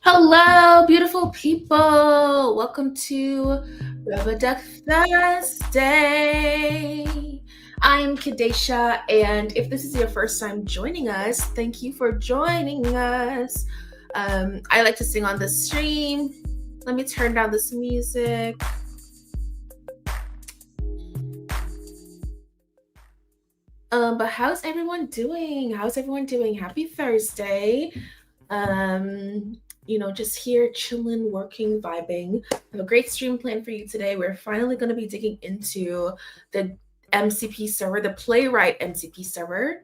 Hello, beautiful people. Welcome to Rubber Duck Thursday. I'm Kadesha, and if this is your first time joining us, thank you for joining us. I like to sing on the stream. Let me turn down this music. But how's everyone doing? Happy Thursday. just here chilling, working, vibing. I have a great stream plan for you today. We're finally going to be digging into the MCP server, the PlayWright MCP server,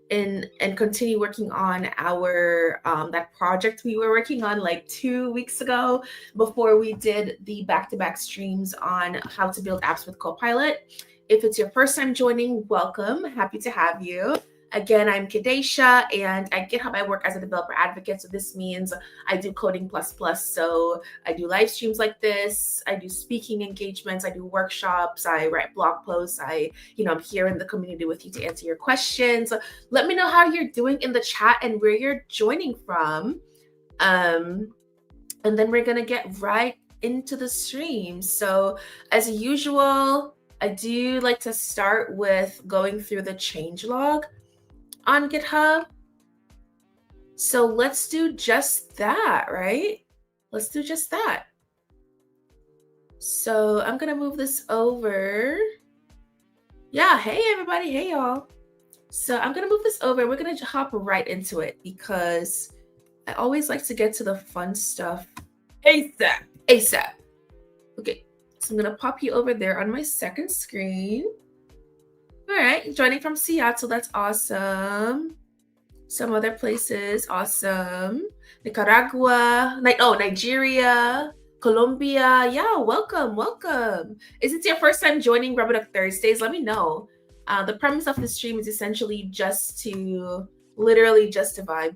and continue working on our that project we were working on like 2 weeks ago before we did the back-to-back streams on how to build apps with Copilot. If it's your first time joining, welcome. Happy to have you. Again, I'm Kadesha, and at GitHub, I work as a developer advocate. So this means I do coding plus plus. So I do live streams like this. I do speaking engagements. I do workshops. I write blog posts. I'm here in the community with you to answer your questions. Let me know how you're doing in the chat and where you're joining from. And then we're going to get right into the stream. So as usual, I do like to start with going through the changelog on GitHub. So let's do just that, right? Let's do just that. So I'm going to move this over. Yeah, hey everybody, hey y'all. So I'm going to move this over. We're going to hop right into it because I always like to get to the fun stuff ASAP. Okay, so I'm going to pop you over there on my second screen. All right, joining from Seattle, that's awesome. Some other places, awesome. Nicaragua, Nigeria, Colombia. Yeah, welcome. Is it your first time joining Rubber Duck Thursdays? Let me know. The premise of the stream is essentially just to vibe.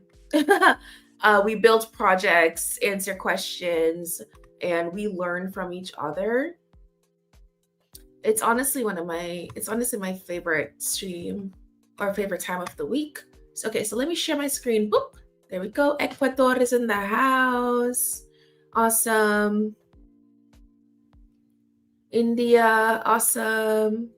We build projects, answer questions, and we learn from each other. It's honestly my favorite stream or favorite time of the week. So, okay, so let me share my screen. Boop. There we go. Ecuador is in the house. Awesome. India, awesome.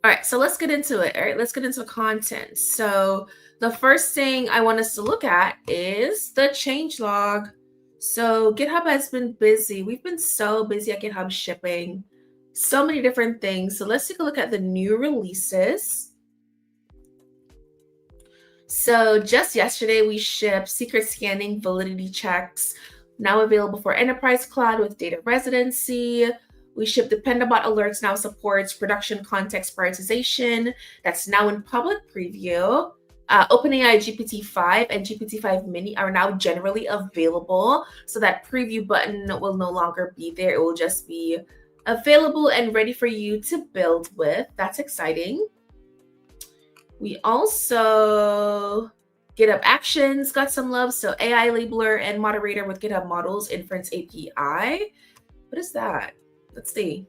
All right, so let's get into it. All right, let's get into the content. So the first thing I want us to look at is the changelog. So GitHub has been busy. We've been so busy at GitHub shipping so many different things. So let's take a look at the new releases. So just yesterday, we shipped secret scanning validity checks, now available for Enterprise Cloud with data residency. We shipped Dependabot Alerts, now supports production context prioritization. That's now in public preview. OpenAI GPT-5 and GPT-5 Mini are now generally available. So that preview button will no longer be there. It will just be available and ready for you to build with. That's exciting. We also, GitHub Actions got some love. So AI labeler and moderator with GitHub Models Inference API. What is that? Let's see.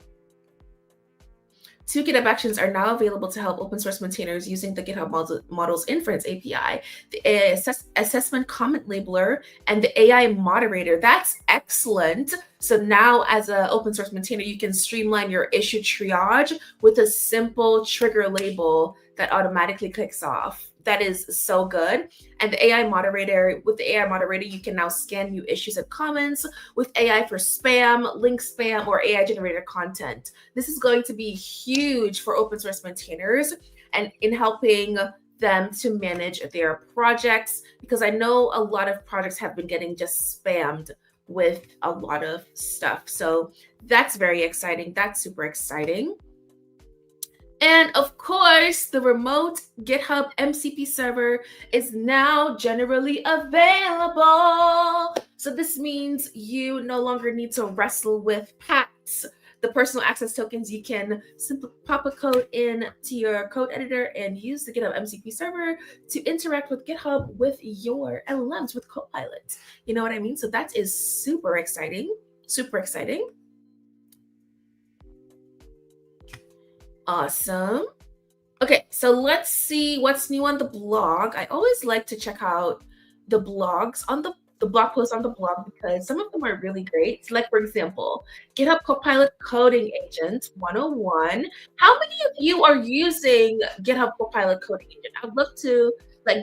2 GitHub Actions are now available to help open source maintainers using the GitHub Models Inference API, the assessment comment labeler, and the AI moderator. That's excellent. So now as an open source maintainer, you can streamline your issue triage with a simple trigger label that automatically clicks off. That is so good. And the AI moderator, with the AI moderator, you can now scan new issues and comments with AI for spam, link spam, or AI generated content. This is going to be huge for open source maintainers and in helping them to manage their projects, because I know a lot of projects have been getting just spammed with a lot of stuff. So that's very exciting. That's super exciting. And of course, the remote GitHub MCP server is now generally available. So this means you no longer need to wrestle with PATs, the personal access tokens. You can simply pop a code into your code editor and use the GitHub MCP server to interact with GitHub with your LLMs with Copilot. You know what I mean? So that is super exciting, super exciting. Awesome. Okay, so let's see what's new on the blog. I always like to check out the blogs on the blog posts on the blog because some of them are really great. Like, for example, GitHub Copilot Coding Agent 101. How many of you are using GitHub Copilot Coding Agent? I'd love to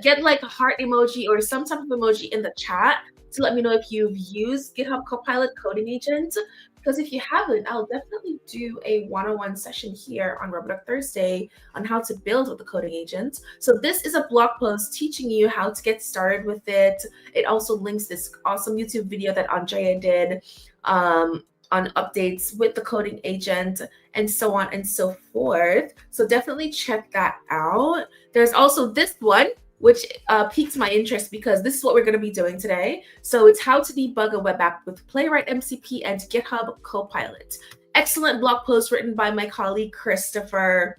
get a heart emoji or some type of emoji in the chat to let me know if you've used GitHub Copilot Coding Agent. Because if you haven't, I'll definitely do a one-on-one session here on Robot Thursday on how to build with the coding agent. So this is a blog post teaching you how to get started with it. It also links this awesome YouTube video that Andrea did on updates with the coding agent and so on and so forth. So definitely check that out. There's also this one, which piqued my interest because this is what we're going to be doing today. So it's how to debug a web app with PlayWright MCP and GitHub Copilot. Excellent blog post written by my colleague Christopher.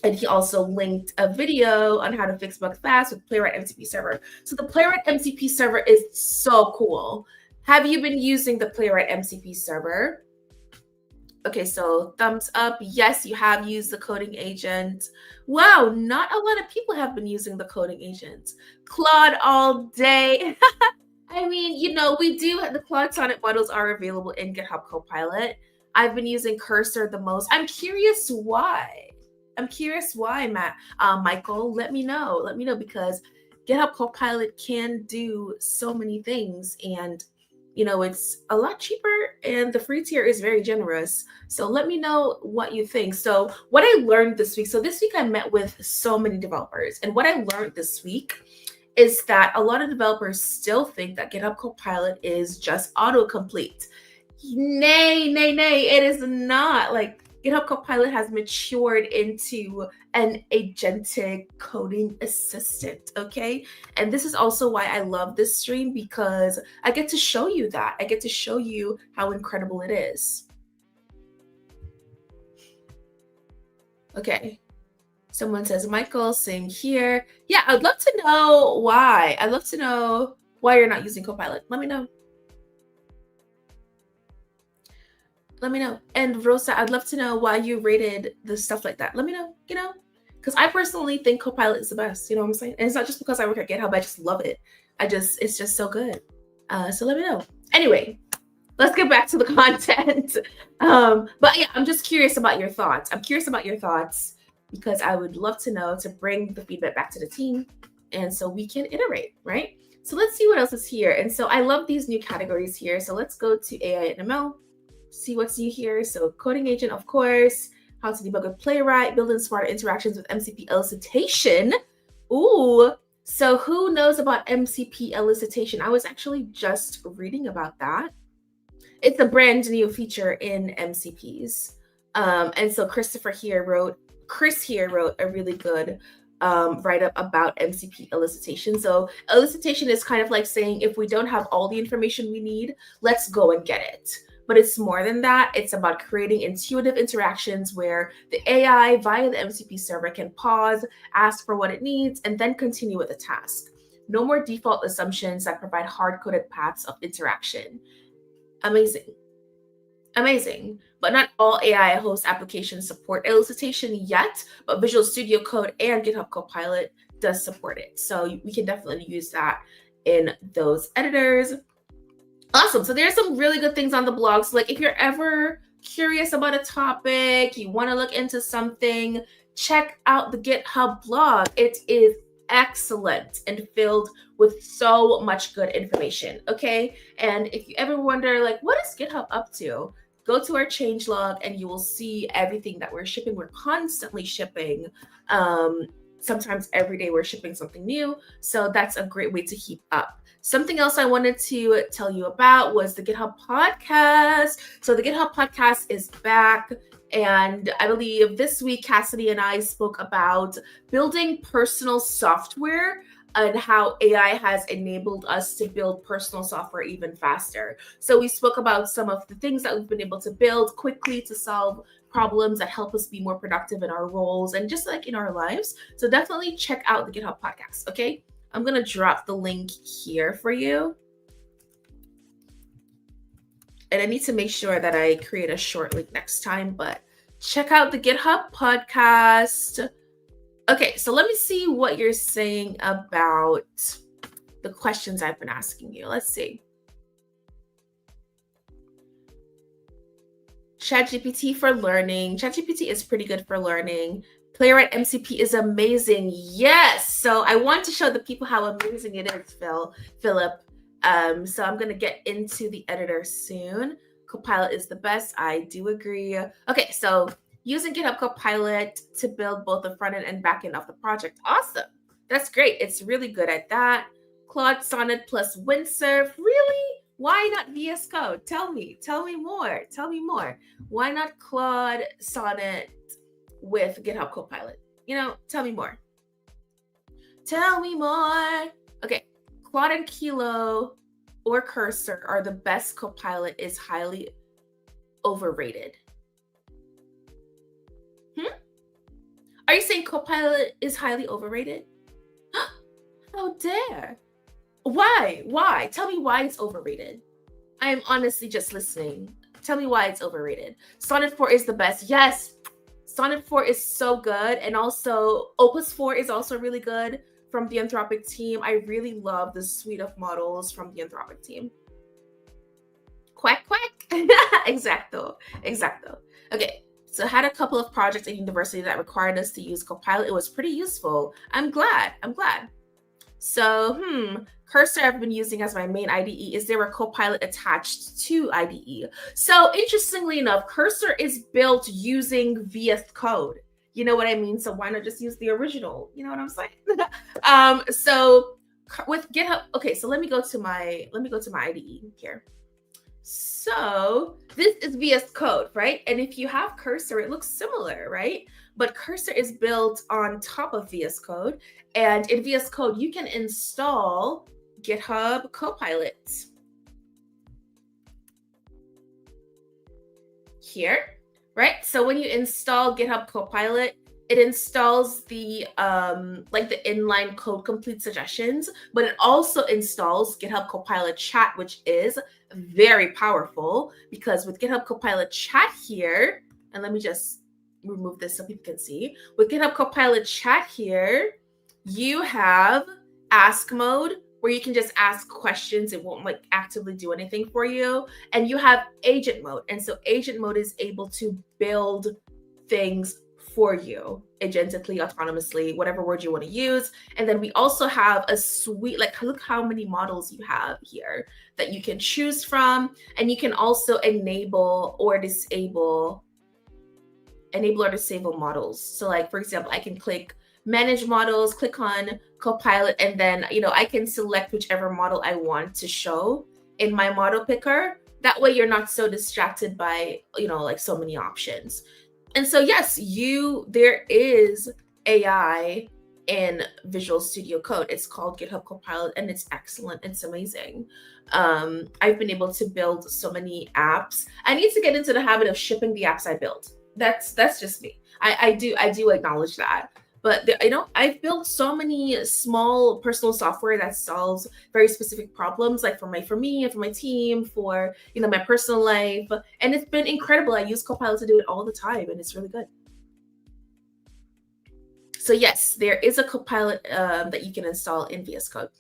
And he also linked a video on how to fix bugs fast with PlayWright MCP Server. So the PlayWright MCP Server is so cool. Have you been using the PlayWright MCP Server? Okay, so thumbs up. Yes, you have used the coding agent. Wow, not a lot of people have been using the coding agent. Claude all day. I mean, you know, we do, the Claude Sonnet models are available in GitHub Copilot. I've been using Cursor the most. I'm curious why. Michael, let me know because GitHub Copilot can do so many things, and you know, it's a lot cheaper and the free tier is very generous. So let me know what you think. So what I learned this week, so this week I met with so many developers, and what I learned this week is that a lot of developers still think that GitHub Copilot is just autocomplete. Nay, it is not. Like, GitHub Copilot has matured into an agentic coding assistant, okay? And this is also why I love this stream, because I get to show you that. I get to show you how incredible it is. Okay. Someone says, Michael, same here. Yeah, I'd love to know why. I'd love to know why you're not using Copilot. Let me know. Let me know. And Rosa, I'd love to know why you rated the stuff like that. Let me know, you know, because I personally think Copilot is the best. You know what I'm saying? And it's not just because I work at GitHub. I just love it. It's just so good. So let me know. Anyway, let's get back to the content. But yeah, I'm just curious about your thoughts. Because I would love to know, to bring the feedback back to the team, and so we can iterate, right? So let's see what else is here. And so I love these new categories here. So let's go to AI and ML, see what's new here. So coding agent, of course, how to debug with PlayWright, building smarter interactions with MCP elicitation. Ooh, so who knows about MCP elicitation? I was actually just reading about that. It's a brand new feature in MCPs. And so Chris here wrote a really good write-up about MCP elicitation. So elicitation is kind of like saying, if we don't have all the information we need, let's go and get it. But it's more than that. It's about creating intuitive interactions where the AI via the MCP server can pause, ask for what it needs, and then continue with the task. No more default assumptions that provide hard-coded paths of interaction. Amazing. But not all AI host applications support elicitation yet, but Visual Studio Code and GitHub Copilot does support it. So we can definitely use that in those editors. Awesome. So there's some really good things on the blog. So like, if you're ever curious about a topic, you want to look into something, check out the GitHub blog. It is excellent and filled with so much good information. Okay. And if you ever wonder, like, what is GitHub up to? Go to our changelog and you will see everything that we're shipping. We're constantly shipping. Sometimes every day we're shipping something new. So that's a great way to keep up. Something else I wanted to tell you about was the GitHub podcast. So the GitHub podcast is back. And I believe this week, Cassidy and I spoke about building personal software and how AI has enabled us to build personal software even faster. So we spoke about some of the things that we've been able to build quickly to solve problems that help us be more productive in our roles and just like in our lives. So definitely check out the GitHub podcast, okay? I'm going to drop the link here for you. And I need to make sure that I create a short link next time, but check out the GitHub podcast. Okay, so let me see what you're saying about the questions I've been asking you. Let's see. ChatGPT for learning. ChatGPT is pretty good for learning. PlayWright MCP is amazing. Yes. So I want to show the people how amazing it is, Philip. So I'm going to get into the editor soon. Copilot is the best. I do agree. Okay, so using GitHub Copilot to build both the front end and back end of the project. Awesome. That's great. It's really good at that. Claude Sonnet plus Windsurf. Really? Why not VS Code? Tell me more. Tell me more. Why not Claude Sonnet with GitHub Copilot? Tell me more. Tell me more. Okay, Claude and Kilo or Cursor are the best. Copilot is highly overrated. Are you saying Copilot is highly overrated? How dare? Why? Tell me why it's overrated. I am honestly just listening. Tell me why it's overrated. Sonnet 4 is the best. Yes, Sonnet 4 is so good. And also Opus 4 is also really good from the Anthropic team. I really love the suite of models from the Anthropic team. Quack, quack. Exacto. Okay, so I had a couple of projects at university that required us to use Copilot. It was pretty useful. I'm glad. So, Cursor I've been using as my main IDE. Is there a Copilot attached to IDE? So interestingly enough, Cursor is built using VS Code. You know what I mean? So why not just use the original? You know what I'm saying? So with GitHub, okay, so let me go to my IDE here. So this is VS Code, right? And if you have Cursor, it looks similar, right? But Cursor is built on top of VS Code. And in VS Code, you can install GitHub Copilot. Here, right? So when you install GitHub Copilot, it installs the like the inline code complete suggestions, but it also installs GitHub Copilot Chat, which is very powerful because with GitHub Copilot Chat here, and let me just remove this so people can see. With GitHub Copilot Chat here, you have ask mode where you can just ask questions. It won't like actively do anything for you. And you have agent mode. And so agent mode is able to build things for you agentically, autonomously, whatever word you want to use. And then we also have a suite, like look how many models you have here that you can choose from. And you can also enable or disable models. So like, for example, I can click manage models, click on Copilot, and then, I can select whichever model I want to show in my model picker. That way you're not so distracted by, like so many options. And so, yes, there is AI in Visual Studio Code. It's called GitHub Copilot, and it's excellent. It's amazing. I've been able to build so many apps. I need to get into the habit of shipping the apps I built. That's just me. I do acknowledge that. But I've built so many small personal software that solves very specific problems, like for me and for my team, for my personal life, and it's been incredible. I use Copilot to do it all the time, and it's really good. So yes, there is a Copilot that you can install in VS Code.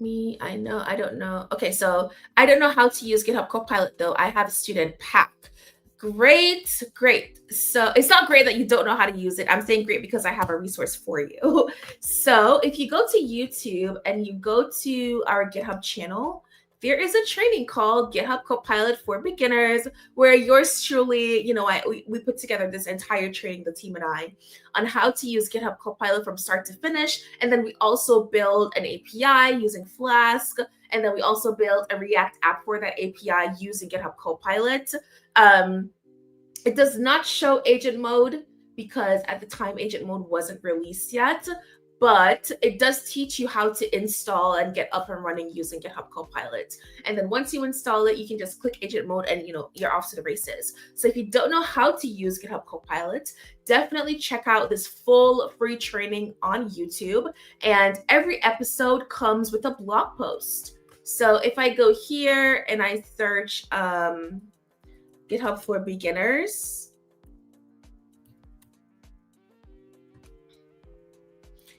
I don't know. Okay, so I don't know how to use GitHub Copilot though. I have a student pack. Great. So it's not great that you don't know how to use it. I'm saying great because I have a resource for you. So if you go to YouTube and you go to our GitHub channel, there is a training called GitHub Copilot for Beginners, where yours truly, we put together this entire training, the team and I, on how to use GitHub Copilot from start to finish. And then we also build an API using Flask. And then we also build a React app for that API using GitHub Copilot. It does not show agent mode because at the time agent mode wasn't released yet, but it does teach you how to install and get up and running using GitHub Copilot. And then once you install it, you can just click agent mode and you're off to the races. So if you don't know how to use GitHub Copilot, definitely check out this full free training on YouTube. And every episode comes with a blog post. So if I go here and I search GitHub for Beginners,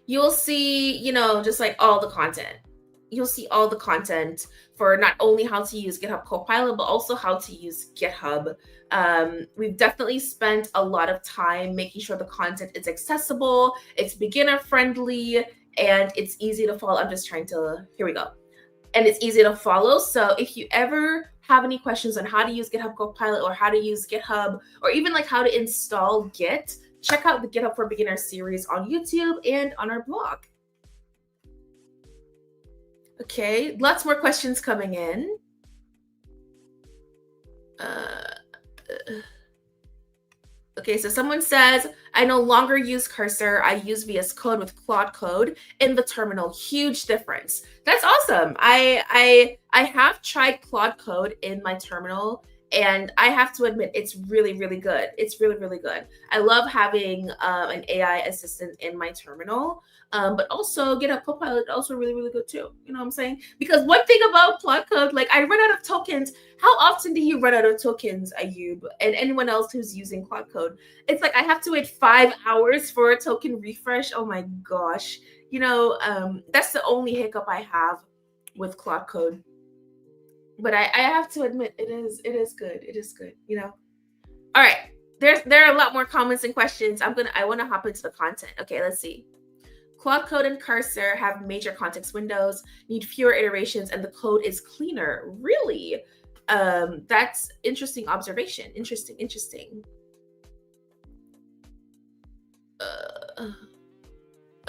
you'll see, just like all the content. You'll see all the content for not only how to use GitHub Copilot, but also how to use GitHub. We've definitely spent a lot of time making sure the content is accessible, it's beginner friendly, and it's easy to follow. I'm just trying to, here we go. and it's easy to follow. So if you ever have any questions on how to use GitHub Copilot or how to use GitHub, or even like how to install Git, check out the GitHub for Beginners series on YouTube and on our blog. Okay, lots more questions coming in. Okay, so someone says, I no longer use Cursor. I use VS Code with Claude Code in the terminal. Huge difference. That's awesome. I have tried Claude Code in my terminal, and I have to admit, it's really, really good. It's really, really good. I love having an AI assistant in my terminal, but also GitHub Copilot, also really, really good too. You know what I'm saying? Because one thing about Claude Code, like I run out of tokens. How often do you run out of tokens, Ayub, and anyone else who's using Claude Code? It's like I have to wait 5 hours for a token refresh. Oh my gosh. You know, that's the only hiccup I have with Claude Code. But I have to admit, it is good. It is good, you know. All right. There are a lot more comments and questions. I want to hop into the content. Okay, let's see. Claude Code and Cursor have major context windows, need fewer iterations, and the code is cleaner. Really? That's interesting observation. Interesting.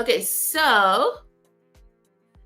Okay, so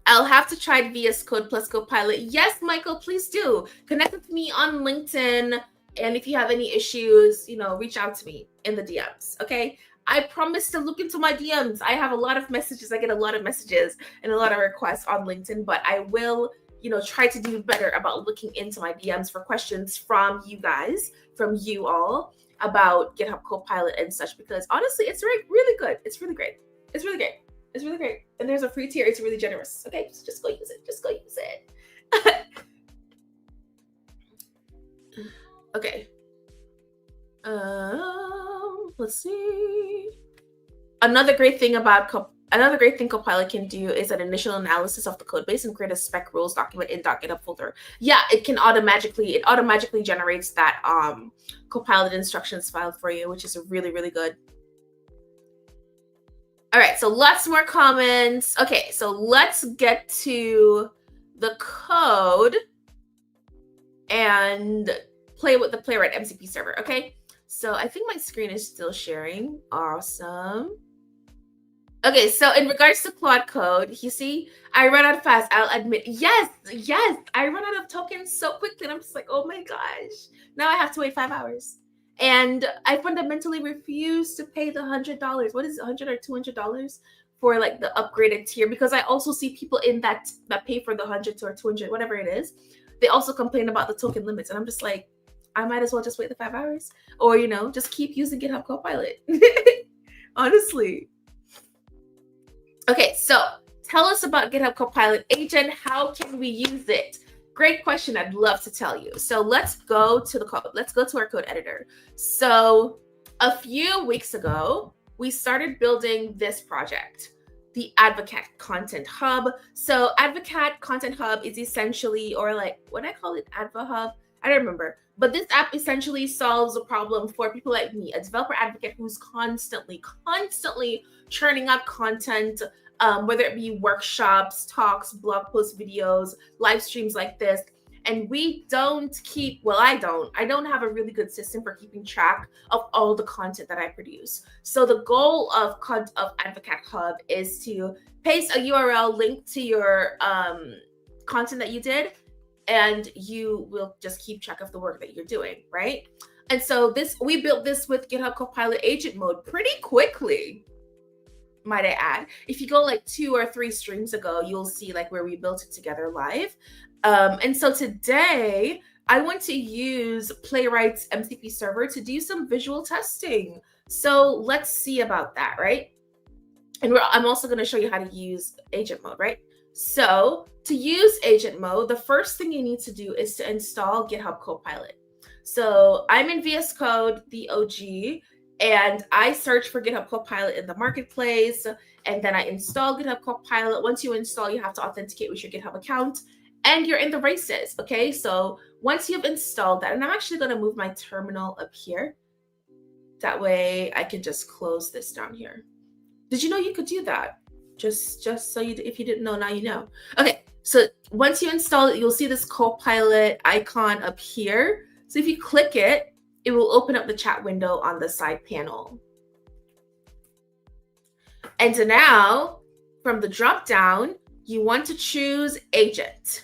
I'll have to try VS Code plus Copilot. Yes, Michael, please do. Connect with me on LinkedIn. And if you have any issues, you know, reach out to me in the DMs, okay? I promise to look into my DMs. I have a lot of messages. I get a lot of messages and a lot of requests on LinkedIn, but I will, you know, try to do better about looking into my DMs for questions from you guys, from you all, about GitHub Copilot and such, because honestly, it's really good. It's really great. It's really great. It's really great. And there's a free tier. It's really generous. Okay, so just go use it. Just go use it. Okay. Let's see. Another great thing Copilot can do is an initial analysis of the code base and create a spec rules document in .github folder. Yeah, it automatically generates that Copilot instructions file for you, which is really, really good. All right, so lots more comments. Okay, so let's get to the code and play with the PlayWright MCP server, okay? So I think my screen is still sharing. Awesome. Okay, so in regards to Claude Code, you see, I run out fast. I'll admit, yes, I run out of tokens so quickly. And I'm just like, oh my gosh. Now I have to wait 5 hours. And I fundamentally refuse to pay the $100. What is it, $100 or $200 for like the upgraded tier? Because I also see people in that pay for the $100 or $200, whatever it is. They also complain about the token limits. And I'm just like, I might as well just wait the 5 hours, or, you know, just keep using GitHub Copilot. Honestly. Okay, so tell us about GitHub Copilot Agent. How can we use it? Great question. I'd love to tell you. So let's go to the code. Let's go to our code editor. So a few weeks ago, we started building this project, the Advocat Content Hub. So Advocat Content Hub is essentially, or like, what I call it, Adva Hub? I don't remember. But this app essentially solves a problem for people like me, a developer advocate who's constantly churning out content, whether it be workshops, talks, blog posts, videos, live streams like this. And we don't keep, well, I don't have a really good system for keeping track of all the content that I produce. So the goal of Advocat Hub is to paste a URL link to your content that you did, and you will just keep track of the work that you're doing, right? And so we built this with GitHub Copilot Agent mode pretty quickly, might I add. If you go like 2 or 3 streams ago, you'll see like where we built it together live. And so today, I want to use PlayWright's MCP server to do some visual testing. So let's see about that, right? And I'm also going to show you how to use agent mode, right? So to use agent mode, the first thing you need to do is to install GitHub Copilot. So I'm in VS Code, the OG, and I search for GitHub Copilot in the marketplace, and then I install GitHub Copilot. Once you install, you have to authenticate with your GitHub account, and you're in the races, okay? So once you've installed that, and I'm actually going to move my terminal up here. That way I can just close this down here. Did you know you could do that? Just so if you didn't know, now you know. Okay, So once you install it, you'll see this Copilot icon up here. So if you click it, it will open up the chat window on the side panel. And so now, from the drop down, you want to choose agent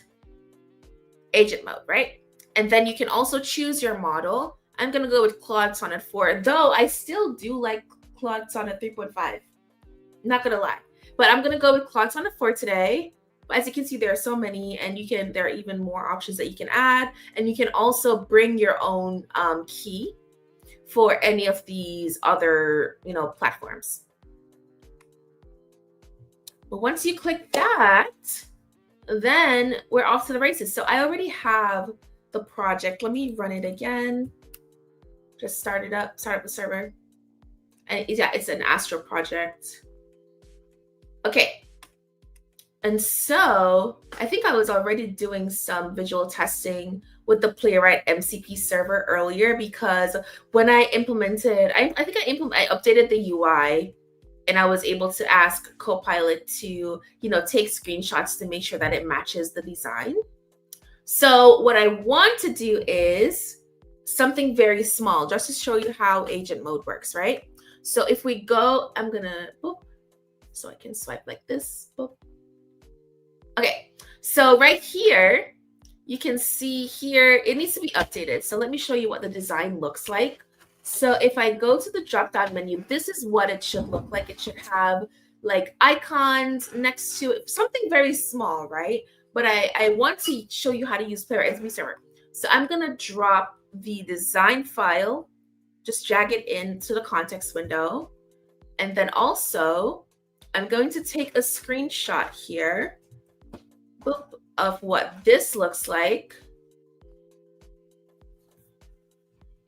mode, right? And then you can also choose your model. I'm going to go with Claude Sonnet 4, though I still do like Claude Sonnet 3.5. Not going to lie. But I'm going to go with Claude Sonnet 4 today. But as you can see, there are so many, and there are even more options that you can add. And you can also bring your own key for any of these other, platforms. But once you click that, then we're off to the races. So I already have the project. Let me run it again. Just start up the server. And yeah, it's an Astro project. Okay. And so I think I was already doing some visual testing with the PlayWright MCP server earlier, because when I implemented, I updated the UI, and I was able to ask Copilot to, take screenshots to make sure that it matches the design. So what I want to do is something very small, just to show you how agent mode works, right? So if we go, I'm gonna, so I can swipe like this. Okay, so right here, you can see here, it needs to be updated. So let me show you what the design looks like. So if I go to the drop-down menu, this is what it should look like. It should have like icons next to it, something very small, right? But I want to show you how to use PlayWright MCP Server. So I'm gonna drop the design file, just drag it into the context window. And then also, I'm going to take a screenshot here of what this looks like.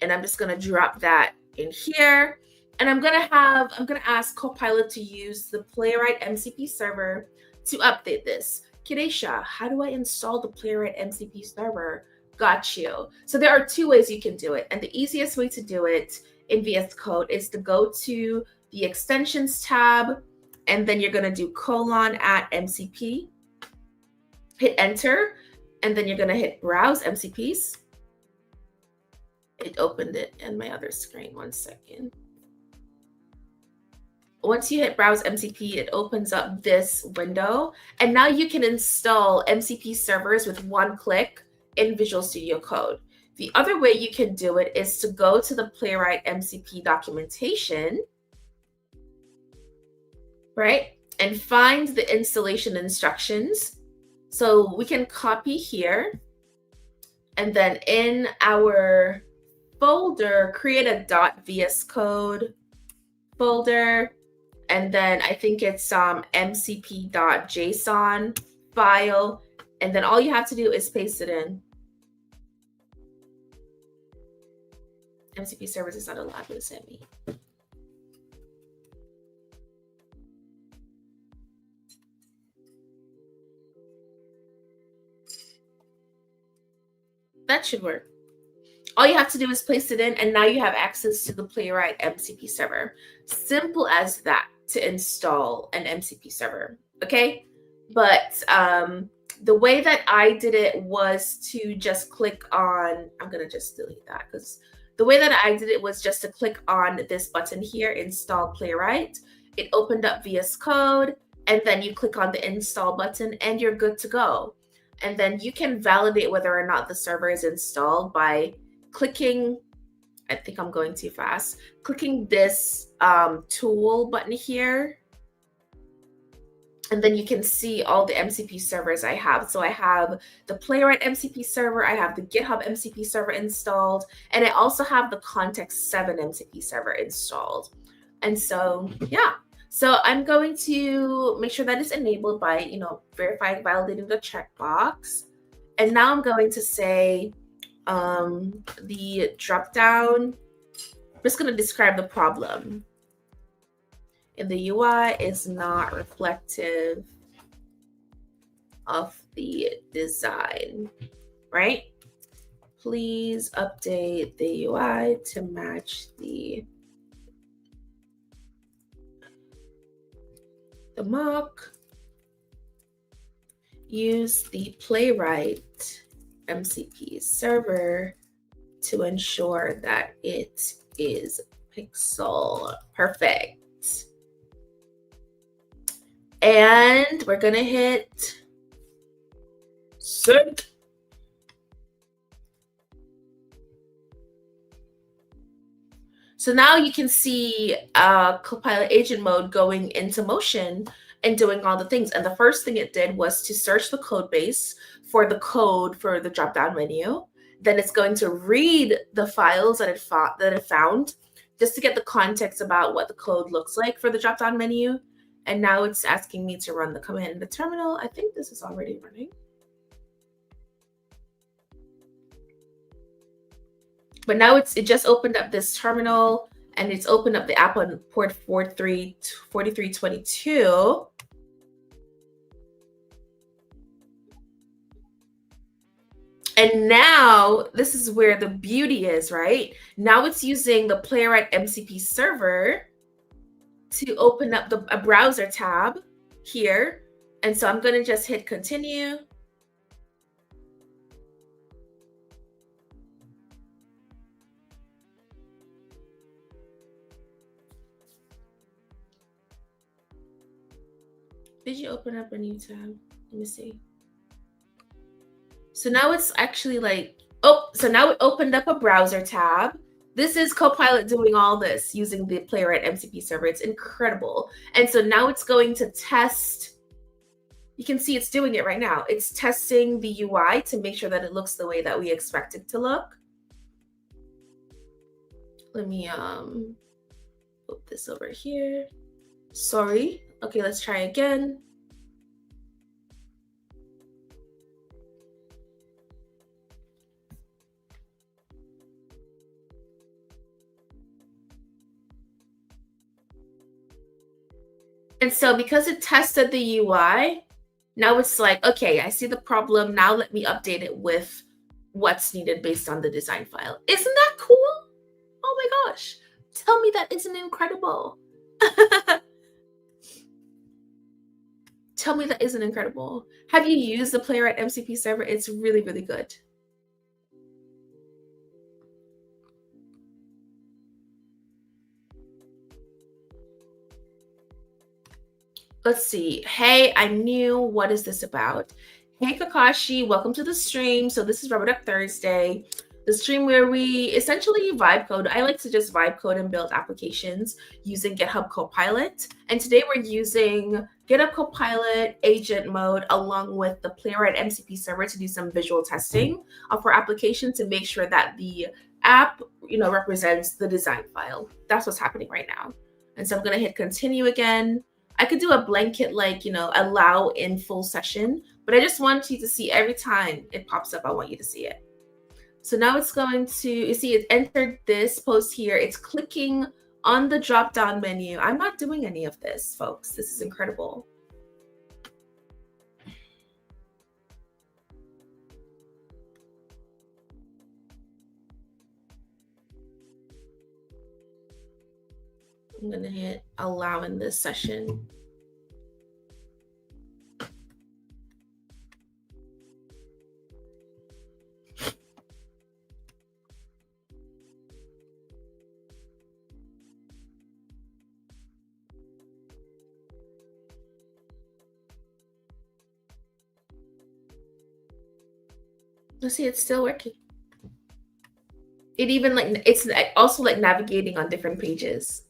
And I'm just going to drop that in here. And I'm going to ask Copilot to use the PlayWright MCP server to update this. Kadesha, how do I install the PlayWright MCP server? Got you. So there are two ways you can do it. And the easiest way to do it in VS Code is to go to the extensions tab, and then you're going to do :MCP, hit enter, and then you're going to hit browse MCPs. It opened it in my other screen. 1 second. Once you hit browse MCP, it opens up this window. And now you can install MCP servers with one click in Visual Studio Code. The other way you can do it is to go to the PlayWright MCP documentation, right? And find the installation instructions. So we can copy here, and then in our folder, create a .vscode folder, and then I think it's mcp.json file, and then all you have to do is paste it in. MCP servers is not allowed to send me. That should work. All you have to do is place it in, and now you have access to the PlayWright MCP server. Simple as that to install an MCP server, okay? But the way that I did it was to just click on, I'm gonna just delete that, because the way that I did it was just to click on this button here, install PlayWright. It opened up VS Code, and then you click on the install button and you're good to go. And then you can validate whether or not the server is installed by clicking, I think I'm going too fast, clicking this tool button here. And then you can see all the MCP servers I have. So I have the PlayWright MCP server, I have the GitHub MCP server installed, and I also have the Context 7 MCP server installed. And so, yeah. So I'm going to make sure that it's enabled by, verifying, validating the checkbox. And now I'm going to say the dropdown, I'm just going to describe the problem. In the UI is not reflective of the design, right? Please update the UI to match the mock. use the PlayWright MCP server to ensure that it is pixel perfect. And we're gonna hit send. So now you can see Copilot agent mode going into motion and doing all the things. And the first thing it did was to search the code base for the code for the drop-down menu. Then it's going to read the files that it found just to get the context about what the code looks like for the drop-down menu. And now it's asking me to run the command in the terminal. I think this is already running. But now it just opened up this terminal, and it's opened up the app on port 4322. And now this is where the beauty is, right? Now it's using the PlayWright MCP server to open up a browser tab here. And so I'm going to just hit continue. Did you open up a new tab? Let me see. So now it's actually like, oh, so now it opened up a browser tab. This is Copilot doing all this using the PlayWright MCP server. It's incredible. And so now it's going to test. You can see it's doing it right now. It's testing the UI to make sure that it looks the way that we expect it to look. Let me put this over here. Sorry. Okay, let's try again. And so because it tested the UI, now it's like, okay, I see the problem. Now let me update it with what's needed based on the design file. Isn't that cool? Oh my gosh. Tell me that isn't incredible. Tell me that isn't incredible. Have you used the PlayWright MCP server? It's really, really good. Let's see. Hey, I'm new. What is this about? Hey, Kakashi, welcome to the stream. So this is Rubber Duck Thursday, the stream where we essentially vibe code. I like to just vibe code and build applications using GitHub Copilot. And today we're using GitHub Copilot agent mode along with the PlayWright MCP server to do some visual testing of our application to make sure that the app, represents the design file. That's what's happening right now. And so I'm going to hit continue again. I could do a blanket allow in full session, but I just want you to see every time it pops up, I want you to see it. So now it's going to, you see it entered this post here. It's clicking on the drop-down menu. I'm not doing any of this, folks. This is incredible. I'm going to hit allow in this session. Let's see, it's still working. It even it's also navigating on different pages.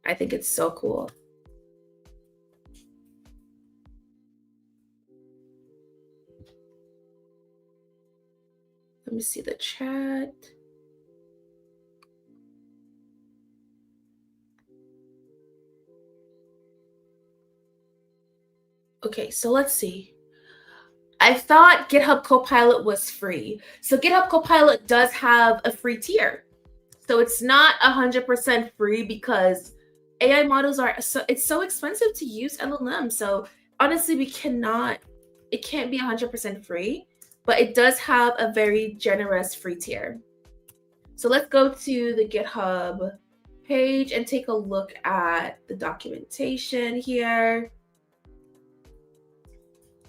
I think it's so cool. Let me see the chat. Okay, so let's see. I thought GitHub Copilot was free. So GitHub Copilot does have a free tier. So it's not 100% free because AI models it's so expensive to use LLM. So honestly, it can't be 100% free, but it does have a very generous free tier. So let's go to the GitHub page and take a look at the documentation here.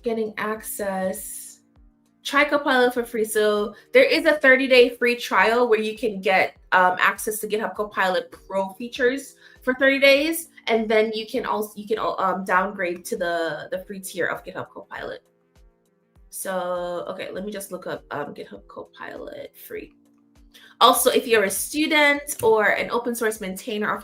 getting access. Try Copilot for free. So there is a 30-day free trial where you can get access to GitHub Copilot Pro features for 30 days, and then you can downgrade to the free tier of GitHub Copilot. So okay, let me just look up GitHub Copilot free. Also, if you're a student or an open source maintainer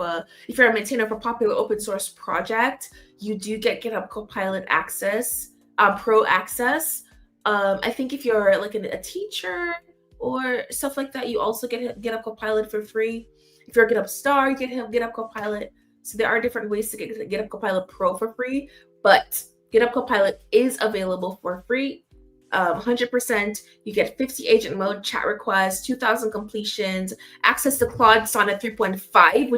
if you're a maintainer of a popular open source project, you do get GitHub Copilot access, pro access. I think if you're like a teacher or stuff like that, you also get GitHub Copilot for free. If you're a GitHub star, you get GitHub Copilot. So there are different ways to get GitHub Copilot Pro for free, but GitHub Copilot is available for free. 100%. You get 50 agent mode, chat requests, 2,000 completions, access to Claude Sonnet 3.5,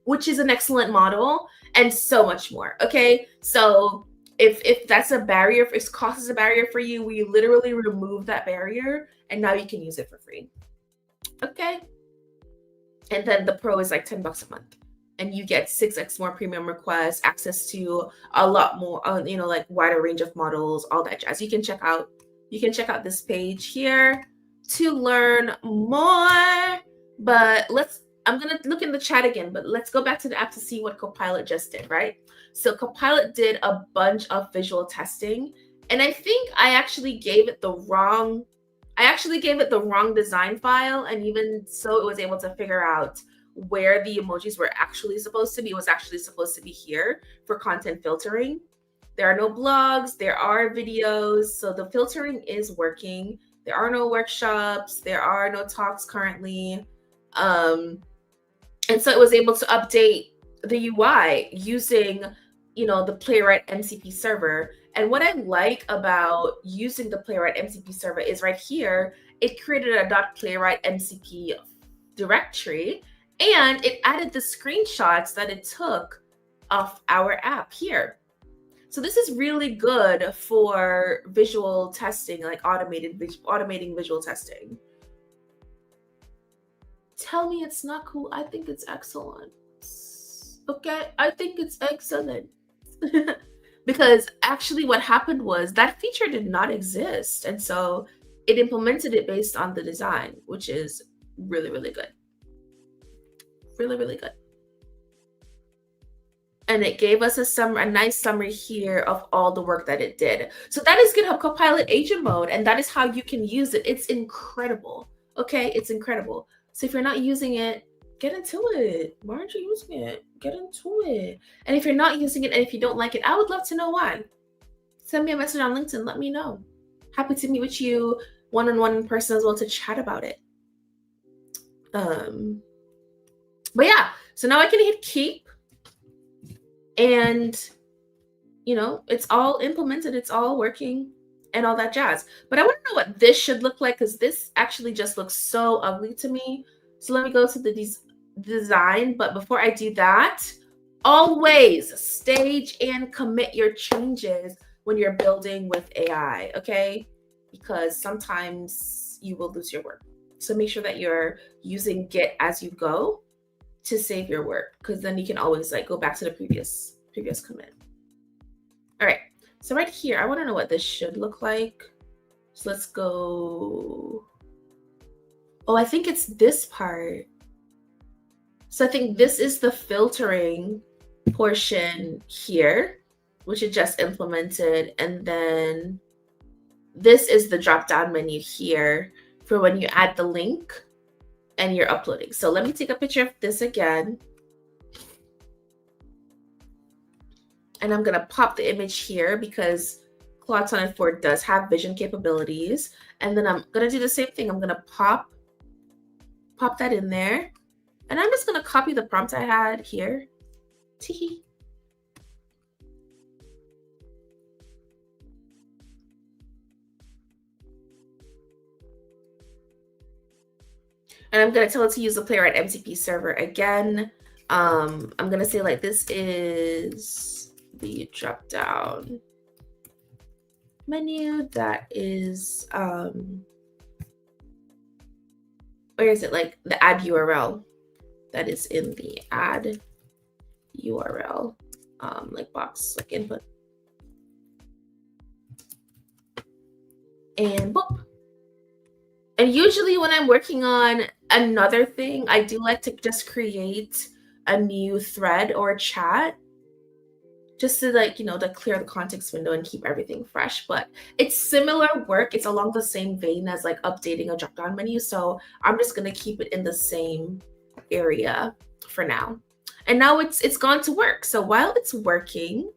which is an excellent model, and so much more. Okay, so if that's a barrier, if cost is a barrier for you, we literally remove that barrier, and now you can use it for free. Okay, and then the Pro is like $10 a month, and you get 6x more premium requests, access to a lot more, like wider range of models, all that jazz. You can check out this page here to learn more. But I'm gonna look in the chat again, but let's go back to the app to see what Copilot just did, right? So Copilot did a bunch of visual testing, and I think I actually gave it the wrong design file, and even so it was able to figure out where the emojis were actually supposed to be. It was actually supposed to be here for content filtering. There are no blogs, there are videos, so the filtering is working. There are no workshops, there are no talks currently. And so it was able to update the UI using, the PlayWright MCP server. And what I like about using the PlayWright MCP server is right here, it created a .playwright MCP directory, and it added the screenshots that it took of our app here. So this is really good for visual testing, like automating visual testing. Tell me it's not cool. I think it's excellent. Okay, I think it's excellent. Because actually what happened was that feature did not exist. And so it implemented it based on the design, which is really, really good. Really, really good. And it gave us a nice summary here of all the work that it did. So that is GitHub Copilot Agent Mode, and that is how you can use it. It's incredible. Okay, it's incredible. So if you're not using it, get into it. Why aren't you using it? Get into it. And if you're not using it and if you don't like it, I would love to know why. Send me a message on LinkedIn. Let me know. Happy to meet with you one-on-one in person as well to chat about it. But yeah, so now I can hit keep. And, it's all implemented. It's all working and all that jazz. But I want to know what this should look like, because this actually just looks so ugly to me. So let me go to the design. But before I do that, always stage and commit your changes when you're building with AI, okay? Because sometimes you will lose your work. So make sure that you're using Git as you go to save your work, because then you can always go back to the previous commit. All right, so right here, I want to know what this should look like. So let's go. Oh, I think it's this part. So I think this is the filtering portion here, which it just implemented. And then this is the drop-down menu here for when you add the link and you're uploading. So let me take a picture of this again. And I'm gonna pop the image here because Claude Sonnet 4 does have vision capabilities. And then I'm gonna do the same thing. I'm gonna pop that in there. And I'm just gonna copy the prompt I had here. Teehee. And I'm gonna tell it to use the PlayWright MCP server again. I'm gonna say this is the drop down menu that is where is it, the add URL that is in the add URL box, input. and boop. And usually when I'm working on another thing, I do like to just create a new thread or chat just to to clear the context window and keep everything fresh. But it's similar work. It's along the same vein as like updating a drop-down menu. So I'm just gonna keep it in the same area for now. And now it's gone to work. So while it's working,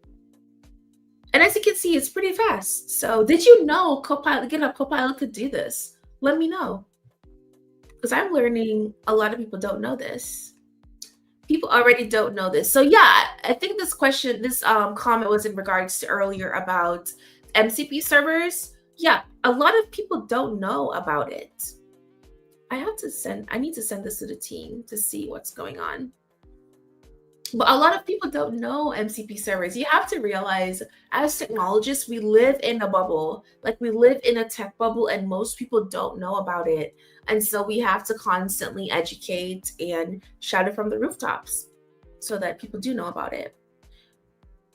and as you can see, it's pretty fast. So did you know GitHub Copilot could do this? Let me know. Because I'm learning a lot of people don't know this. People already don't know this. So yeah, I think this comment was in regards to earlier about MCP servers. Yeah, a lot of people don't know about it. I need to send this to the team to see what's going on. But a lot of people don't know MCP servers. You have to realize, as technologists, we live in a bubble. Like, we live in a tech bubble, and most people don't know about it. And so we have to constantly educate and shout it from the rooftops so that people do know about it.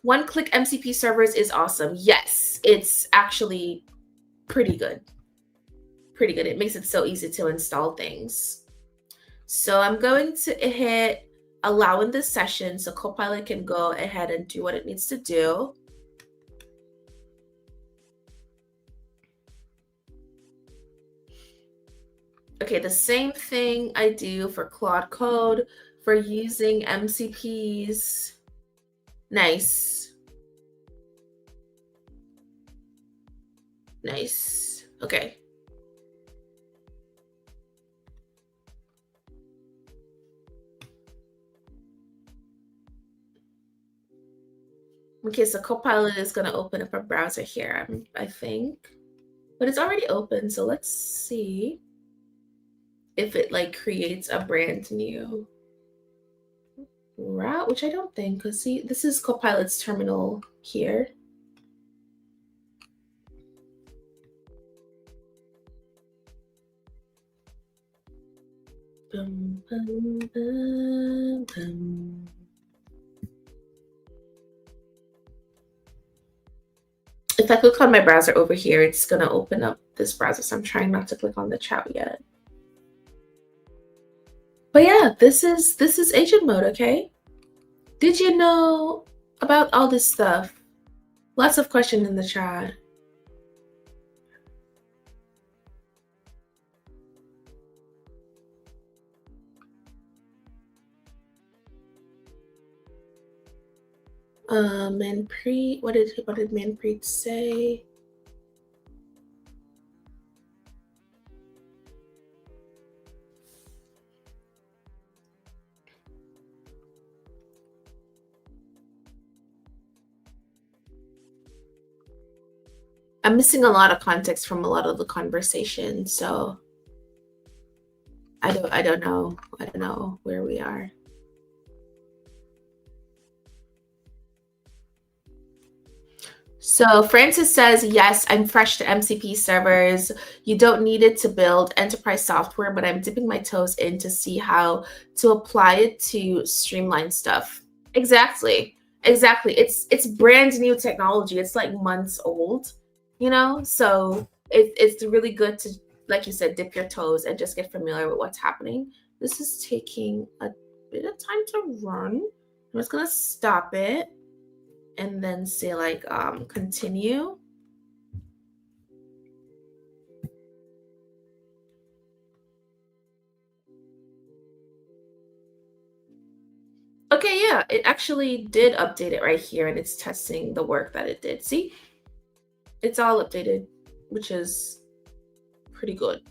One-click MCP servers is awesome. Yes, it's actually pretty good. Pretty good. It makes it so easy to install things. So I'm going to hit allow in this session so Copilot can go ahead and do what it needs to do. Okay, the same thing I do for Claude Code for using MCPs. Nice. Nice. Okay. Okay, so Copilot is going to open up a browser here, I think. But it's already open, so let's see if it like creates a brand new route, which I don't think, because see, this is Copilot's terminal here. Boom, boom, boom, boom. If I click on my browser over here, it's going to open up this browser. So I'm trying not to click on the chat yet. But yeah, this is agent mode, okay? Did you know about all this stuff? Lots of questions in the chat. Manpreet, what did Manpreet say? I'm missing a lot of context from a lot of the conversation, so I don't know where we are. So Francis says, yes, I'm fresh to MCP servers. You don't need it to build enterprise software, but I'm dipping my toes in to see how to apply it to streamline stuff. Exactly. It's brand new technology. It's like months old, you know? So it's really good to, like you said, dip your toes and just get familiar with what's happening. This is taking a bit of time to run. I'm just going to stop it and then say like continue. Okay, yeah, it actually did update it right here, and it's testing the work that it did. See, it's all updated, which is pretty good.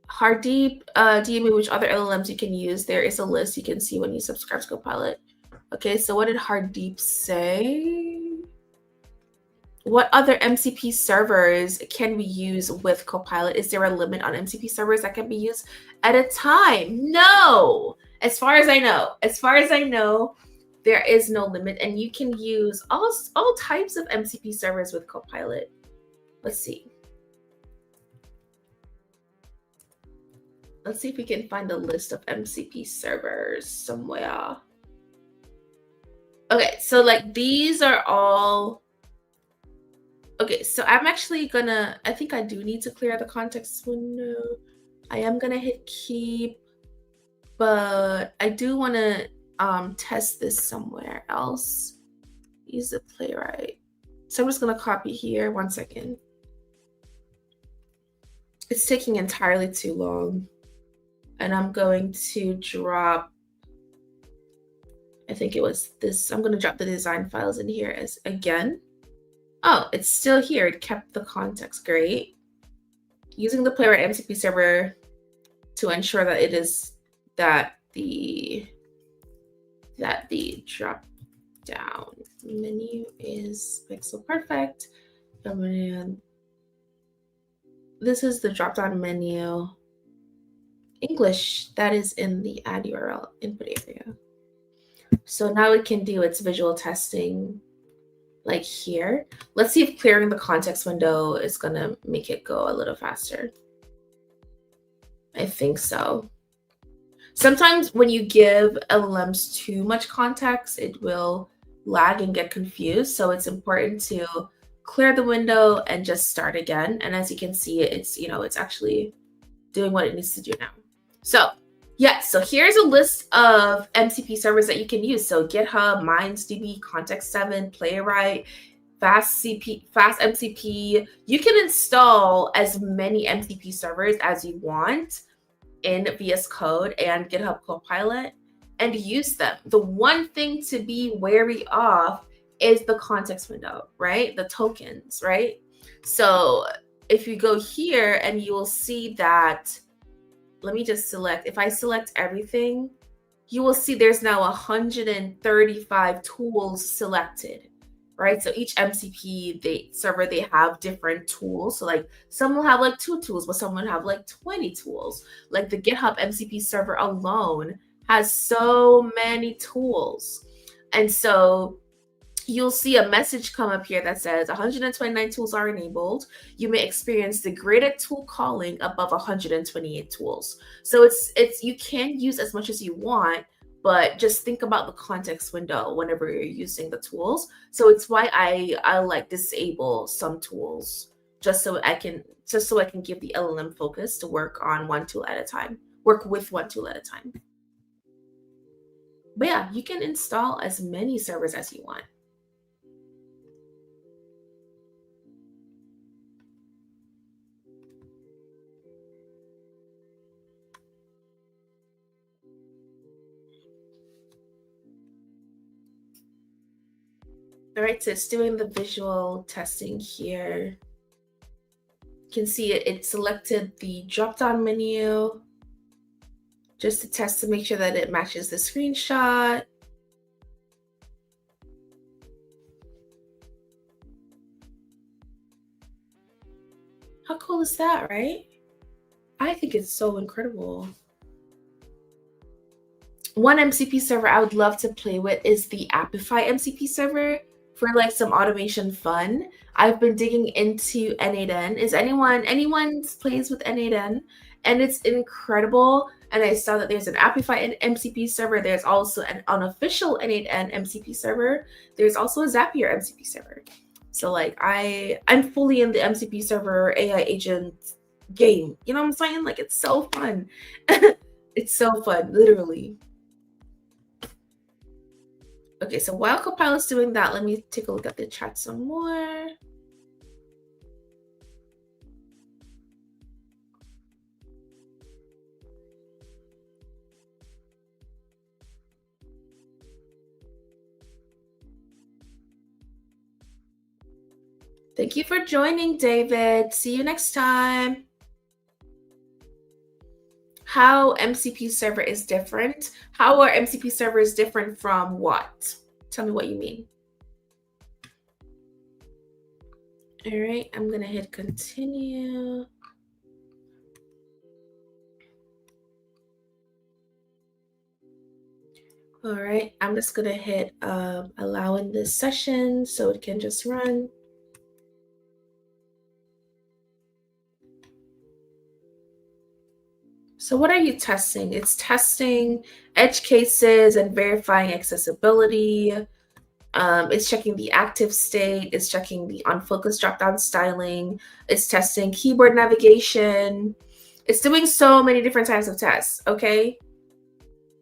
Hardeep, DME, which other LLMs you can use? There is a list you can see when you subscribe to Copilot. Okay, so what did Hardeep say? What other MCP servers can we use with Copilot? Is there a limit on MCP servers that can be used at a time? No. As far as I know, there is no limit, and you can use all types of MCP servers with Copilot. Let's see. Let's see if we can find a list of MCP servers somewhere. Okay, so like these are all, okay, so I'm actually gonna, I think I do need to clear the context window. I am gonna hit keep, but I do wanna test this somewhere else. Use the PlayWright. So I'm just gonna copy here, 1 second. It's taking entirely too long. And I'm going to drop, I think it was this, I'm gonna drop the design files in here as again. Oh, it's still here, it kept the context, great. Using the PlayWright MCP server to ensure that it is, that the drop down menu is pixel perfect. This is the drop down menu. English, that is in the add URL input area. So now it can do its visual testing like here. Let's see if clearing the context window is gonna make it go a little faster. I think so. Sometimes when you give LLMs too much context, it will lag and get confused. So it's important to clear the window and just start again. And as you can see, it's, you know, it's actually doing what it needs to do now. So yes, so here's a list of MCP servers that you can use. So GitHub, MindsDB, Context7, PlayWright, Fast MCP. You can install as many MCP servers as you want in VS Code and GitHub Copilot and use them. The one thing to be wary of is the context window, right? The tokens, right? So if you go here and you will see that, let me just select, if I select everything, you will see there's now 135 tools selected, right? So each MCP server, they have different tools. So like some will have like 2 tools, but some will have like 20 tools. Like the GitHub MCP server alone has so many tools. And so you'll see a message come up here that says 129 tools are enabled. You may experience degraded tool calling above 128 tools. So it's you can use as much as you want, but just think about the context window whenever you're using the tools. So it's why I like disable some tools just so I can give the LLM focus to work on one tool at a time, work with one tool at a time. But yeah, you can install as many servers as you want. All right, so it's doing the visual testing here. You can see it selected the drop-down menu just to test to make sure that it matches the screenshot. How cool is that, right? I think it's so incredible. One MCP server I would love to play with is the Appify MCP server for like some automation fun. I've been digging into N8N. Is anyone plays with N8N? And it's incredible. And I saw that there's an Appify MCP server. There's also an unofficial N8N MCP server. There's also a Zapier MCP server. So like I'm fully in the MCP server AI agent game. You know what I'm saying? Like it's so fun. It's so fun, literally. Okay, so while Copilot's doing that, let me take a look at the chat some more. Thank you for joining, David. See you next time. How MCP server is different? How are MCP servers different from what? Tell me what you mean. All right, I'm gonna hit continue. All right, I'm just gonna hit allow in this session so it can just run. So what are you testing? It's testing edge cases and verifying accessibility. It's checking the active state. It's checking the unfocused drop-down styling. It's testing keyboard navigation. It's doing so many different types of tests, okay?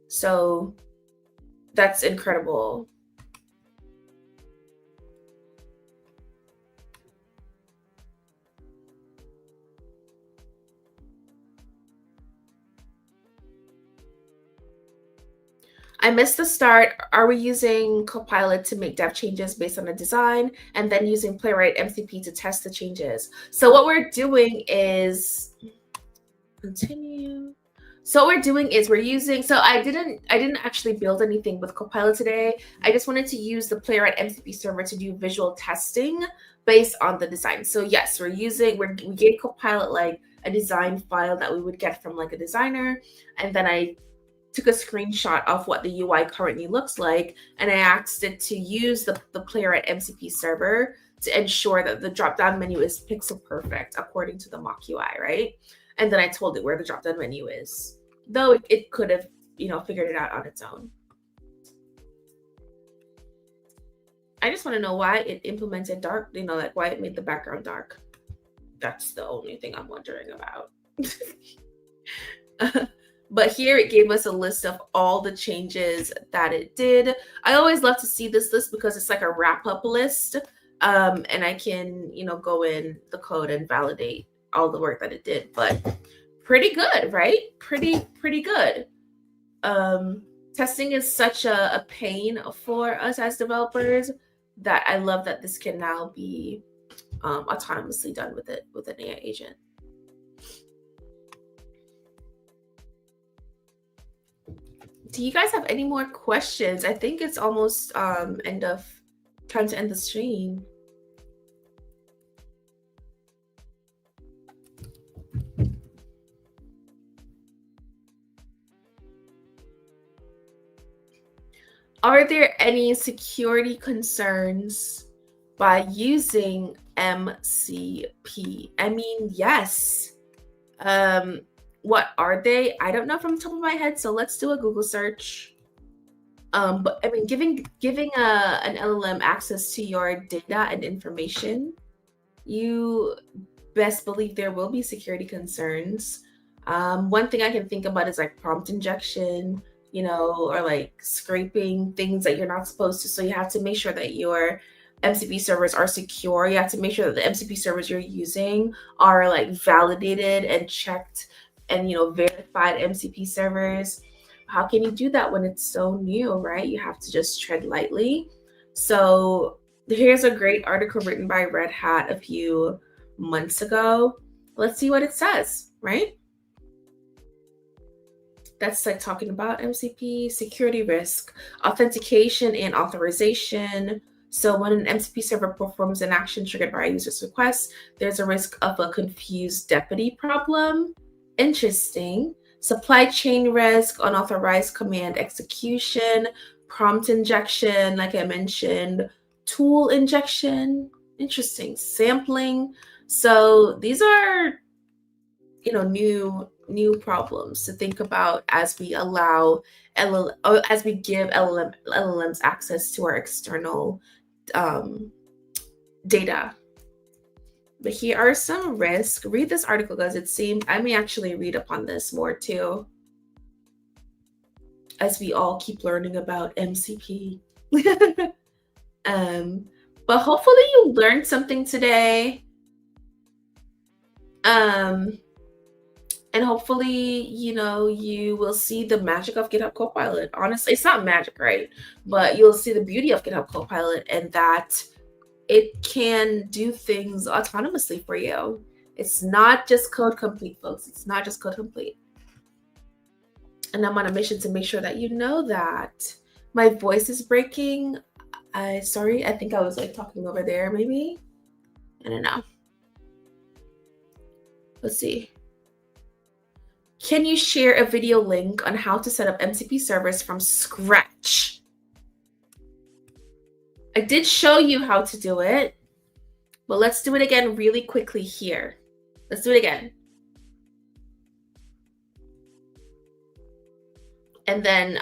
So that's incredible. I missed the start. Are we using Copilot to make dev changes based on the design and then using PlayWright MCP to test the changes? So what we're doing is continue. So what we're doing is we're using, so I didn't actually build anything with Copilot today. I just wanted to use the PlayWright MCP server to do visual testing based on the design. So yes, we gave Copilot like a design file that we would get from like a designer. And then I took a screenshot of what the UI currently looks like, and I asked it to use the PlayWright MCP server to ensure that the drop-down menu is pixel perfect according to the mock UI, right? And then I told it where the drop-down menu is, though it could have, figured it out on its own. I just want to know why it implemented dark, like why it made the background dark. That's the only thing I'm wondering about. But here it gave us a list of all the changes that it did. I always love to see this list because it's like a wrap-up list. And I can, go in the code and validate all the work that it did. But pretty good, right? Pretty good. Testing is such a pain for us as developers that I love that this can now be autonomously done with an AI agent. Do you guys have any more questions? I think it's almost time to end the stream. Are there any security concerns by using MCP? I mean, yes. What are they? I don't know from the top of my head, so let's do a Google search. But I mean, giving an LLM access to your data and information, you best believe there will be security concerns. One thing I can think about is like prompt injection, or like scraping things that you're not supposed to. So you have to make sure that your MCP servers are secure. You have to make sure that the MCP servers you're using are like validated and checked and verified MCP servers. How can you do that when it's so new, right? You have to just tread lightly. So here's a great article written by Red Hat a few months ago. Let's see what it says, right? That's like talking about MCP security risk, authentication and authorization. So when an MCP server performs an action triggered by a user's request, there's a risk of a confused deputy problem. Interesting. Supply chain risk, unauthorized command execution, prompt injection, like I mentioned, tool injection. Interesting. Sampling. So these are, new problems to think about as we allow as we give LLMs access to our external data. But here are some risks. Read this article because it seems I may actually read up on this more too, as we all keep learning about MCP. But hopefully you learned something today. And hopefully, you will see the magic of GitHub Copilot. Honestly, it's not magic, right? But you'll see the beauty of GitHub Copilot and that it can do things autonomously for you. It's not just code complete, folks. It's not just code complete. And I'm on a mission to make sure that you know that. My voice is breaking. Sorry, I think I was like talking over there, maybe. I don't know. Let's see. Can you share a video link on how to set up MCP servers from scratch? I did show you how to do it, but let's do it again really quickly here. Let's do it again. And then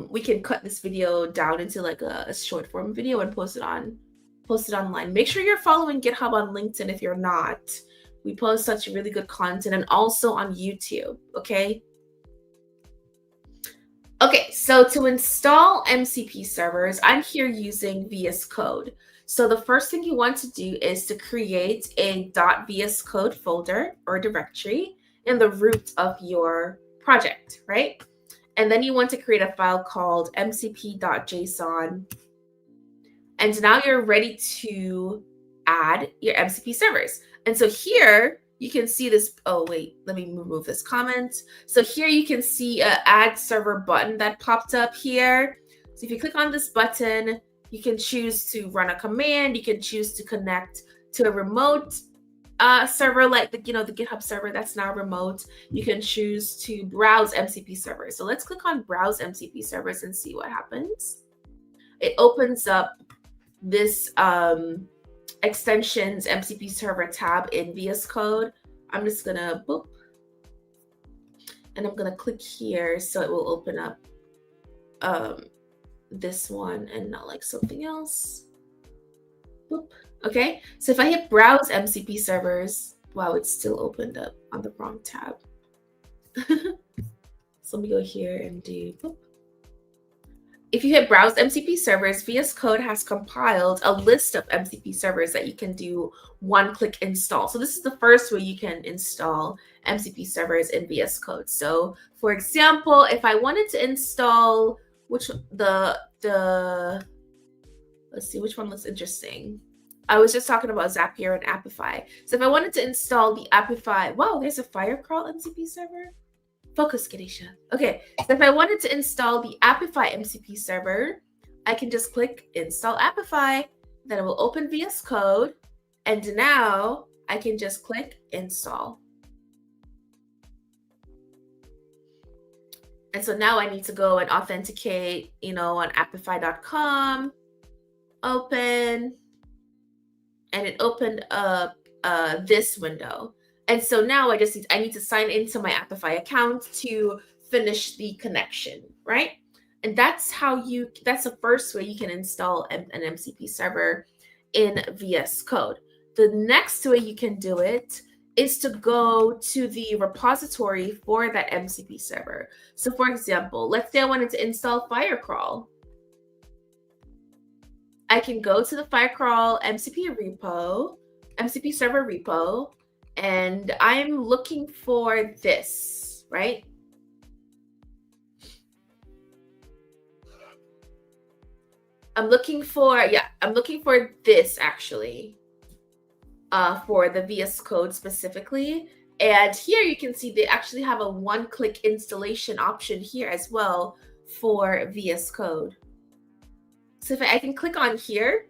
we can cut this video down into like a short form video and post it online. Make sure you're following GitHub on LinkedIn if you're not. We post such really good content, and also on YouTube, okay? Okay, so to install MCP servers, I'm here using VS Code. So the first thing you want to do is to create a .vs code folder or directory in the root of your project, right? And then you want to create a file called mcp.json. And now you're ready to add your MCP servers. And so here you can see this. Oh, wait, let me remove this comment. So here you can see an add server button that popped up here. So if you click on this button, you can choose to run a command. You can choose to connect to a remote server like the GitHub server that's now remote. You can choose to browse MCP servers. So let's click on browse MCP servers and see what happens. It opens up this extensions MCP server tab in VS Code. I'm just gonna boop, and I'm gonna click here so it will open up this one and not like something else. Boop. Okay, so if I hit browse MCP servers, wow, it's still opened up on the wrong tab. So let me go here and do boop. If you hit browse MCP servers, VS Code has compiled a list of MCP servers that you can do one-click install. So this is the first way you can install MCP servers in VS Code. So for example, if I wanted to install let's see which one looks interesting. I was just talking about Zapier and Appify. So if I wanted to install the Appify, wow, there's a Firecrawl MCP server. Focus, Kadesha. Okay, so if I wanted to install the Appify MCP server, I can just click install Appify, then it will open VS Code, and now I can just click install. And so now I need to go and authenticate, on appify.com, open, and it opened up this window. And so now I need to sign into my Appify account to finish the connection, right? And that's the first way you can install an MCP server in VS Code. The next way you can do it is to go to the repository for that MCP server. So for example, let's say I wanted to install Firecrawl. I can go to the Firecrawl MCP server repo, and I'm looking for this, right? I'm looking for this actually, for the VS Code specifically. And here you can see they actually have a one-click installation option here as well for VS Code. So if I can click on here,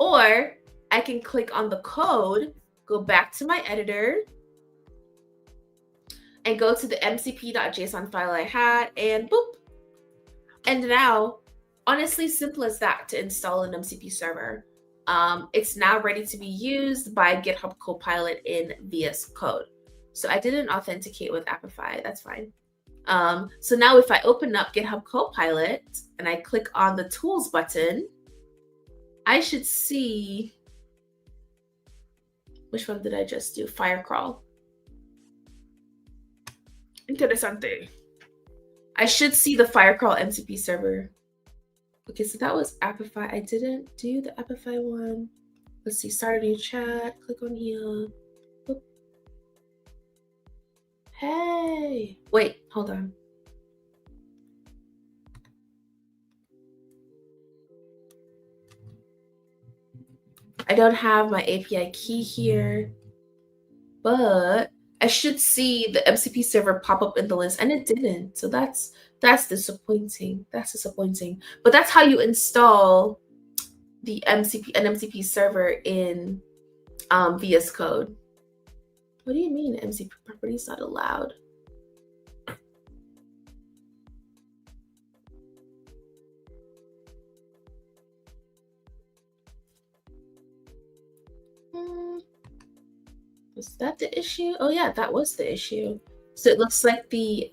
or I can click on the code, go back to my editor, and go to the mcp.json file I had, and boop. And now, honestly, simple as that to install an MCP server. It's now ready to be used by GitHub Copilot in VS Code. So I didn't authenticate with Appify, that's fine. So now if I open up GitHub Copilot and I click on the tools button, I should see, which one did I just do? Firecrawl. Interesante. I should see the Firecrawl MCP server. Okay, so that was Appify. I didn't do the Appify one. Let's see, start a new chat, click on here. Boop. Hey, wait, hold on. I don't have my API key here, but I should see the MCP server pop up in the list, and it didn't. So that's disappointing. That's disappointing. But that's how you install an MCP server in VS Code. What do you mean MCP properties not allowed? Was that the issue? Oh yeah, that was the issue. So it looks like the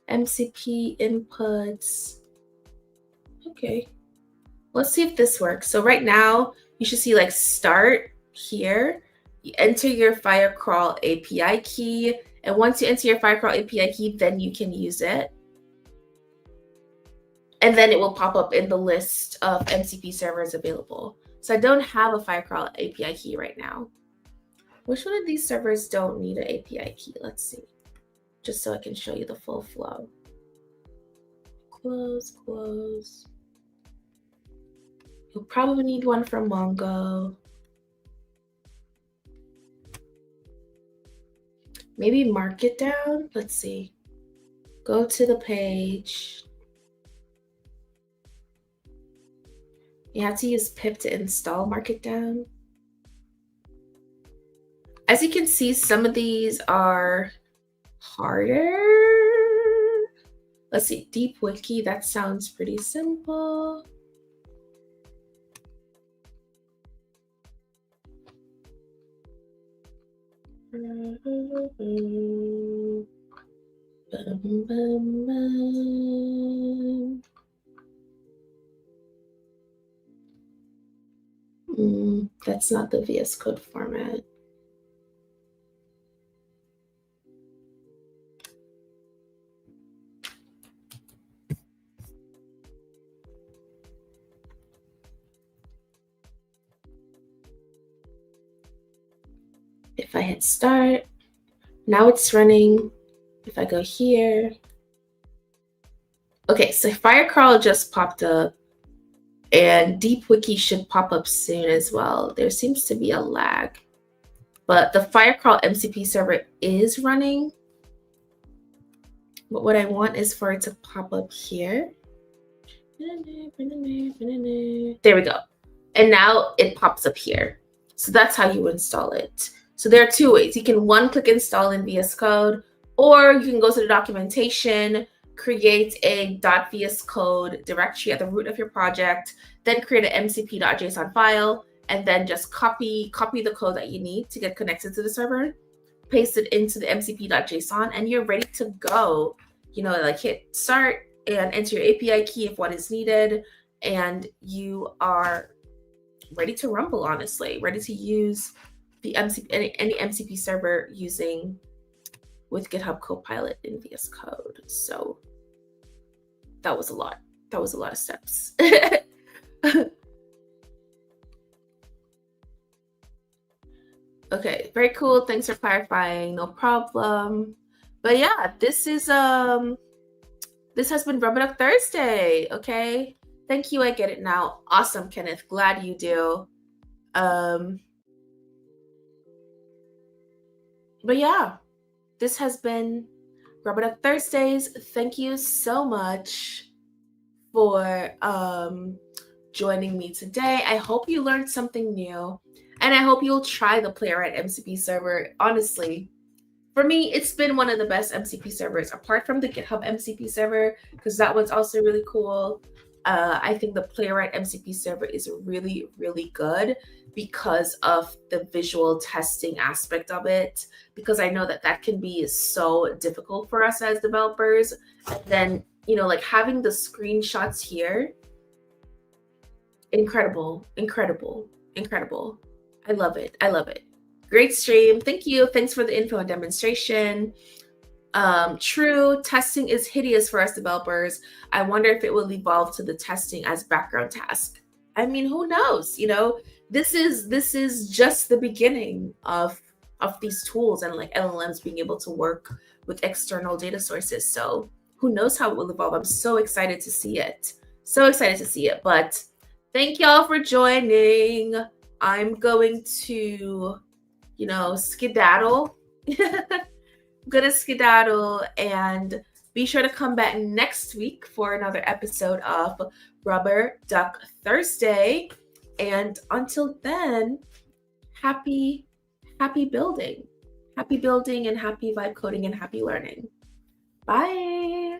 MCP inputs. Okay, let's see if this works. So right now you should see like start here. You enter your Firecrawl API key, and once you enter your Firecrawl API key, then you can use it. And then it will pop up in the list of MCP servers available. So I don't have a Firecrawl API key right now. Which one of these servers don't need an API key? Let's see. Just so I can show you the full flow. Close, close. You'll probably need one from Mongo. Maybe mark it down. Let's see. Go to the page. You have to use pip to install Marketdown. As you can see, some of these are harder. Let's see, Deep Wiki, that sounds pretty simple. That's not the VS Code format. If I hit start, now it's running. If I go here, okay, so Firecrawl just popped up, and Deep Wiki should pop up soon as well. There seems to be a lag, but the Firecrawl MCP server is running. But what I want is for it to pop up here. There we go. And now it pops up here. So that's how you install it. So there are two ways. You can one-click install in VS Code, or you can go to the documentation, create a .vs Code directory at the root of your project, then create an mcp.json file, and then just copy the code that you need to get connected to the server, paste it into the mcp.json, and you're ready to go. You know, like hit start and enter your API key if one is needed, and you are ready to rumble, honestly, ready to use the any MCP server using with GitHub Copilot in VS Code. So that was a lot. That was a lot of steps. Okay, very cool. Thanks for clarifying. No problem. But yeah, this has been Rub It Up Thursday. Okay. Thank you. I get it now. Awesome, Kenneth. Glad you do. But yeah, this has been Rub It Up Thursdays. Thank you so much for joining me today. I hope you learned something new, and I hope you'll try the PlayWright MCP server. Honestly, for me, it's been one of the best MCP servers, apart from the GitHub MCP server, because that one's also really cool. I think the PlayWright MCP server is really, really good because of the visual testing aspect of it, because I know that that can be so difficult for us as developers. And then, you know, like having the screenshots here, incredible, incredible, incredible. I love it. I love it. Great stream. Thank you. Thanks for the info and demonstration. True, testing is hideous for us developers. I wonder if it will evolve to the testing as background task. I mean, who knows? You know, this is just the beginning of these tools and like LLMs being able to work with external data sources. So who knows how it will evolve? I'm so excited to see it. So excited to see it. But thank y'all for joining. I'm going to, you know, skedaddle. I'm gonna skedaddle, and be sure to come back next week for another episode of Rubber Duck Thursday. And until then, happy building. Happy building and happy vibe coding and happy learning. Bye.